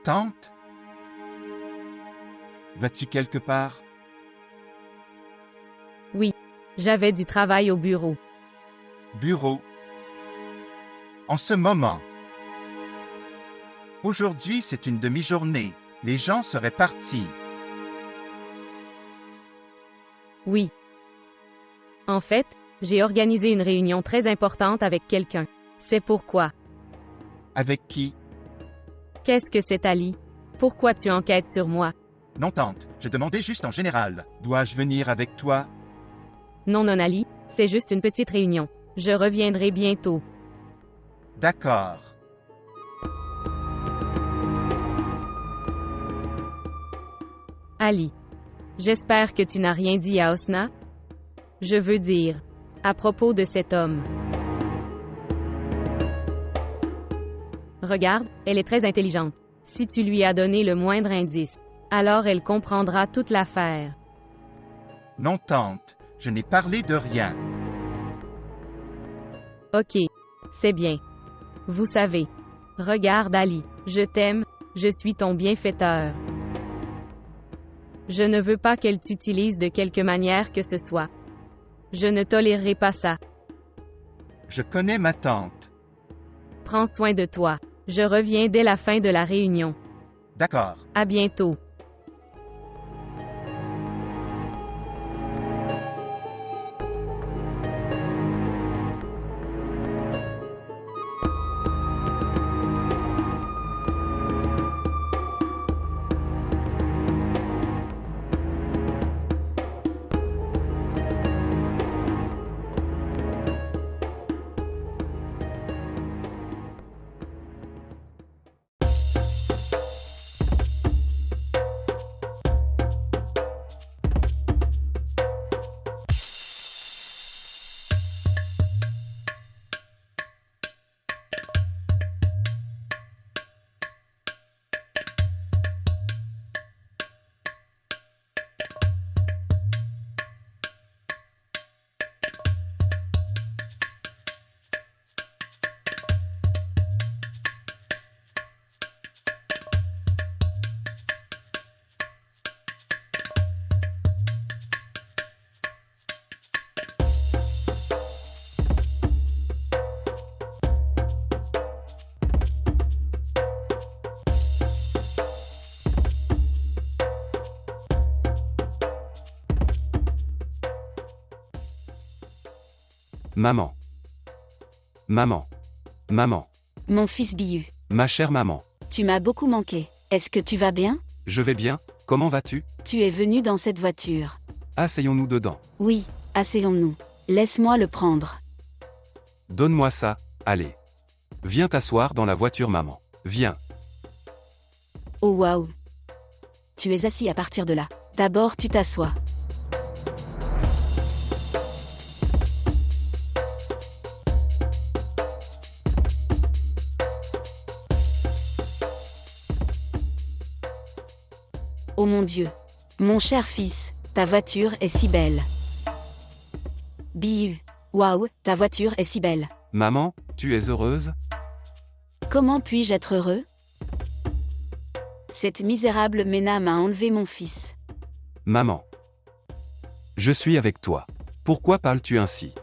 Tante? Vas-tu quelque part? Oui. J'avais du travail au bureau. Bureau. En ce moment. Aujourd'hui, c'est une demi-journée. Les gens seraient partis. Oui. En fait, j'ai organisé une réunion très importante avec quelqu'un. C'est pourquoi. Avec qui? Qu'est-ce que c'est, Ali? Pourquoi tu enquêtes sur moi? Non, tante, je demandais juste en général. Dois-je venir avec toi? Non, non, Ali, c'est juste une petite réunion. Je reviendrai bientôt. D'accord. Ali. J'espère que tu n'as rien dit à Osna. Je veux dire, à propos de cet homme. Regarde, elle est très intelligente. Si tu lui as donné le moindre indice, alors elle comprendra toute l'affaire. Non, tante, je n'ai parlé de rien. Ok. C'est bien. Vous savez. Regarde, Ali, je t'aime, je suis ton bienfaiteur. Je ne veux pas qu'elle t'utilise de quelque manière que ce soit. Je ne tolérerai pas ça. Je connais ma tante. Prends soin de toi. Je reviens dès la fin de la réunion. D'accord. À bientôt. Maman. Maman. Maman. Mon fils Bihu. Ma chère maman. Tu m'as beaucoup manqué. Est-ce que tu vas bien? Je vais bien, comment vas-tu? Tu es venu dans cette voiture. Asseyons-nous dedans. Oui, asseyons-nous. Laisse-moi le prendre. Donne-moi ça, allez. Viens t'asseoir dans la voiture, maman. Viens. Oh waouh. Tu es assis à partir de là. D'abord tu t'assois. Oh mon Dieu. Mon cher fils, ta voiture est si belle. Bihu. Waouh, ta voiture est si belle. Maman, tu es heureuse? Comment puis-je être heureux? Cette misérable Mena m'a enlevé mon fils. Maman. Je suis avec toi. Pourquoi parles-tu ainsi?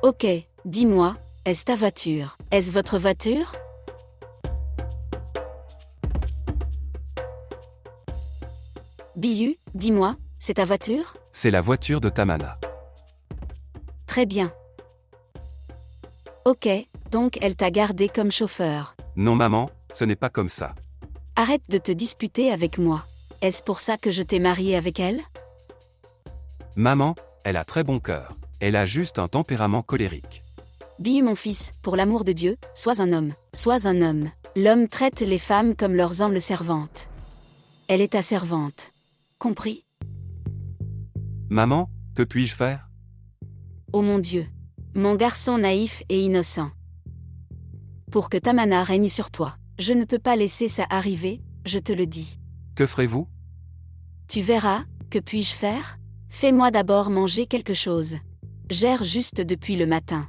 Ok, dis-moi, est-ce ta voiture? Est-ce votre voiture? Bihu, dis-moi, c'est ta voiture? C'est la voiture de Tamana. Très bien. Ok, donc elle t'a gardé comme chauffeur. Non maman, ce n'est pas comme ça. Arrête de te disputer avec moi. Est-ce pour ça que je t'ai marié avec elle? Maman, elle a très bon cœur. Elle a juste un tempérament colérique. Bihu mon fils, pour l'amour de Dieu, sois un homme. Sois un homme. L'homme traite les femmes comme leurs humbles servantes. Elle est ta servante. Compris? Maman, que puis-je faire? Oh mon Dieu. Mon garçon naïf et innocent. Pour que Tamana règne sur toi, je ne peux pas laisser ça arriver, je te le dis. Que ferez-vous? Tu verras, que puis-je faire? Fais-moi d'abord manger quelque chose. J'erre juste depuis le matin.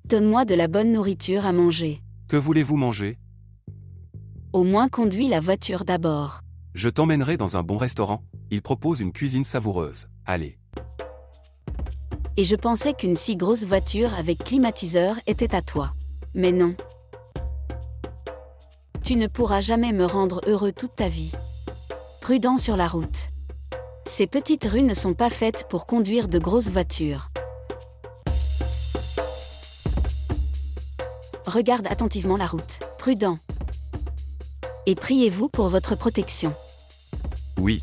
Donne-moi de la bonne nourriture à manger. Que voulez-vous manger? Au moins conduis la voiture d'abord. Je t'emmènerai dans un bon restaurant. Il propose une cuisine savoureuse. Allez. Et je pensais qu'une si grosse voiture avec climatiseur était à toi. Mais non. Tu ne pourras jamais me rendre heureux toute ta vie. Prudent sur la route. Ces petites rues ne sont pas faites pour conduire de grosses voitures. Regarde attentivement la route. Prudent. Et priez-vous pour votre protection. Oui.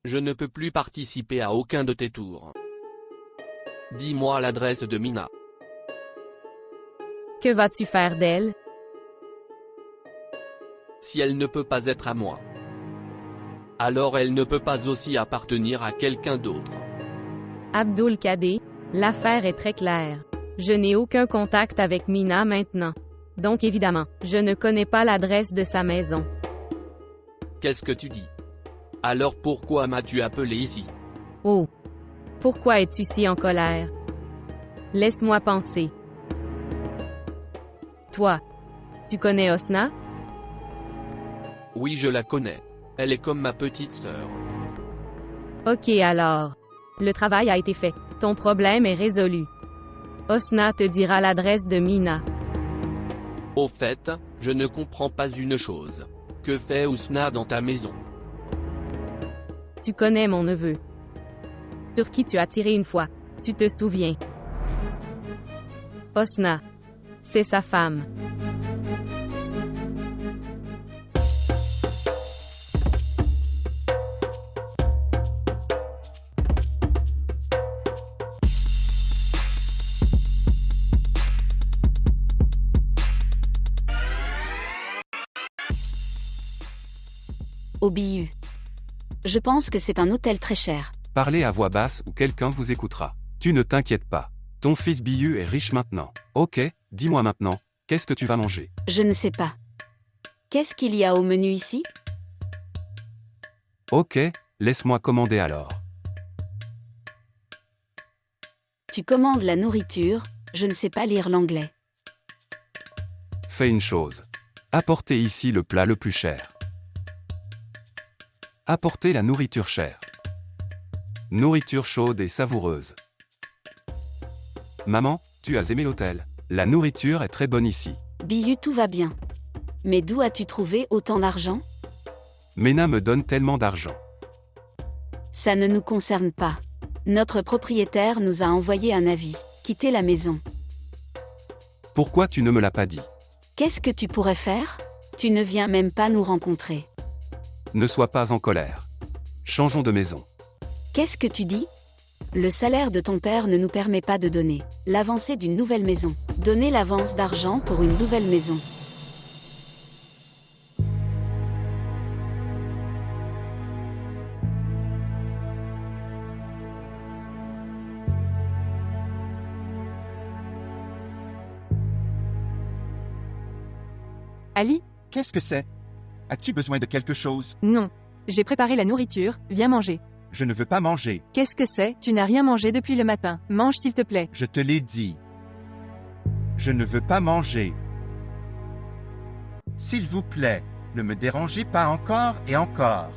Je ne peux plus participer à aucun de tes tours. Dis-moi l'adresse de Mina. Que vas-tu faire d'elle? Si elle ne peut pas être à moi, alors elle ne peut pas aussi appartenir à quelqu'un d'autre. Abdul Kader, l'affaire est très claire. Je n'ai aucun contact avec Mina maintenant. Donc évidemment, je ne connais pas l'adresse de sa maison. Qu'est-ce que tu dis? Alors pourquoi m'as-tu appelé ici? Oh. Pourquoi es-tu si en colère? Laisse-moi penser. Toi. Tu connais Osna? Oui, je la connais. Elle est comme ma petite sœur. Ok alors. Le travail a été fait. Ton problème est résolu. Osna te dira l'adresse de Mina. Au fait, je ne comprends pas une chose. Que fait Osna dans ta maison? Tu connais mon neveu. Sur qui tu as tiré une fois. Tu te souviens. Osna. C'est sa femme. Au Bihu. Je pense que c'est un hôtel très cher. Parlez à voix basse ou quelqu'un vous écoutera. Tu ne t'inquiètes pas. Ton fils Bihu est riche maintenant. Ok, dis-moi maintenant, qu'est-ce que tu vas manger? Je ne sais pas. Qu'est-ce qu'il y a au menu ici? Ok, laisse-moi commander alors. Tu commandes la nourriture, je ne sais pas lire l'anglais. Fais une chose. Apportez ici le plat le plus cher. Apportez la nourriture chère. Nourriture chaude et savoureuse. Maman, tu as aimé l'hôtel. La nourriture est très bonne ici. Bihu, tout va bien. Mais d'où as-tu trouvé autant d'argent? Mena me donne tellement d'argent. Ça ne nous concerne pas. Notre propriétaire nous a envoyé un avis. Quittez la maison. Pourquoi tu ne me l'as pas dit? Qu'est-ce que tu pourrais faire? Tu ne viens même pas nous rencontrer. Ne sois pas en colère. Changeons de maison. Qu'est-ce que tu dis? Le salaire de ton père ne nous permet pas de donner l'avancée d'une nouvelle maison. Donner l'avance d'argent pour une nouvelle maison. Ali? Qu'est-ce que c'est? As-tu besoin de quelque chose? Non. J'ai préparé la nourriture, viens manger. Je ne veux pas manger. Qu'est-ce que c'est? Tu n'as rien mangé depuis le matin. Mange s'il te plaît. Je te l'ai dit. Je ne veux pas manger. S'il vous plaît, ne me dérangez pas encore et encore.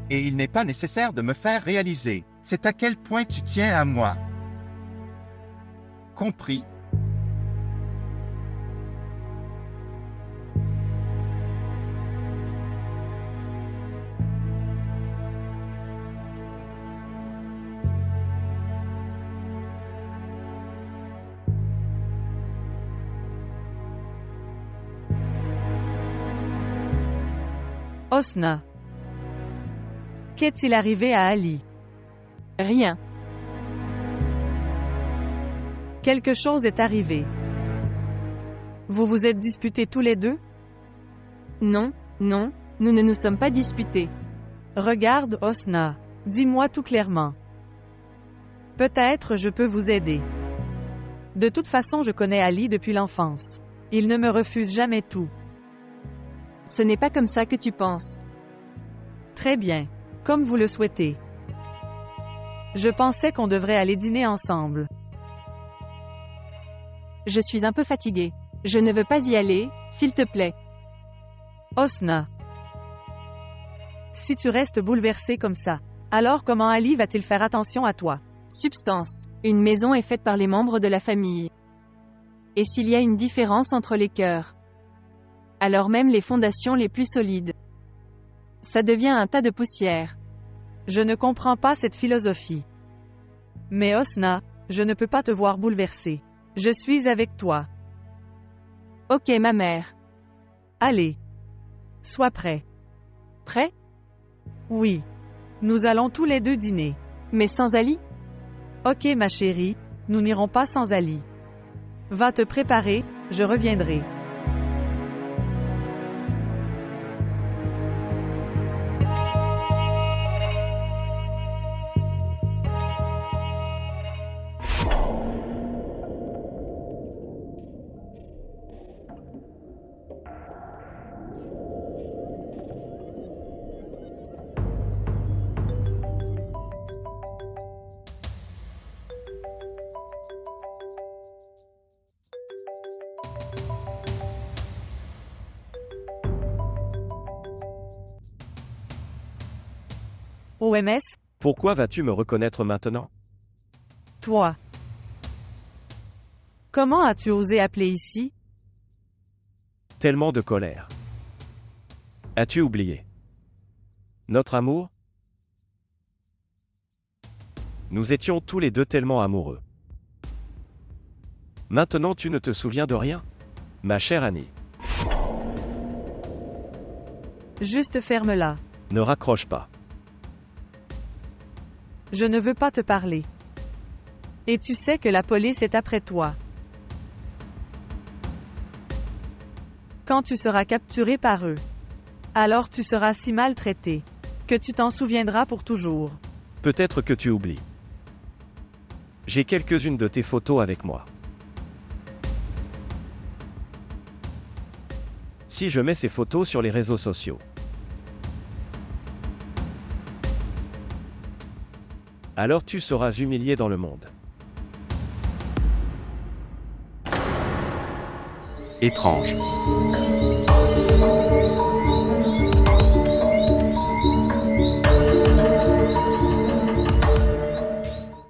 Et il n'est pas nécessaire de me faire réaliser. C'est à quel point tu tiens à moi. Compris? Osna. Qu'est-il arrivé à Ali? Rien. Quelque chose est arrivé. Vous vous êtes disputés tous les deux? Non, non, nous ne nous sommes pas disputés. Regarde, Osna. Dis-moi tout clairement. Peut-être je peux vous aider. De toute façon, je connais Ali depuis l'enfance. Il ne me refuse jamais tout. Ce n'est pas comme ça que tu penses. Très bien. Comme vous le souhaitez. Je pensais qu'on devrait aller dîner ensemble. Je suis un peu fatiguée. Je ne veux pas y aller, s'il te plaît. Osna. Si tu restes bouleversé comme ça, alors comment Ali va-t-il faire attention à toi? Substance. Une maison est faite par les membres de la famille. Et s'il y a une différence entre les cœurs, alors même les fondations les plus solides, ça devient un tas de poussière. Je ne comprends pas cette philosophie. Mais Osna, je ne peux pas te voir bouleversé. Je suis avec toi. Ok, ma mère. Allez. Sois prêt. Prêt? Oui. Nous allons tous les deux dîner. Mais sans Ali? Ok, ma chérie, nous n'irons pas sans Ali. Va te préparer, je reviendrai. OMS, Pourquoi vas-tu me reconnaître maintenant? toi. Comment as-tu osé appeler ici? Tellement de colère. As-tu oublié notre amour? Nous étions tous les deux tellement amoureux. Maintenant tu ne te souviens de rien? Ma chère Annie. Juste ferme-la. Ne raccroche pas. Je ne veux pas te parler. Et tu sais que la police est après toi. Quand tu seras capturé par eux, alors tu seras si maltraité que tu t'en souviendras pour toujours. Peut-être que tu oublies. J'ai quelques-unes de tes photos avec moi. Si je mets ces photos sur les réseaux sociaux, alors tu seras humilié dans le monde. Étrange.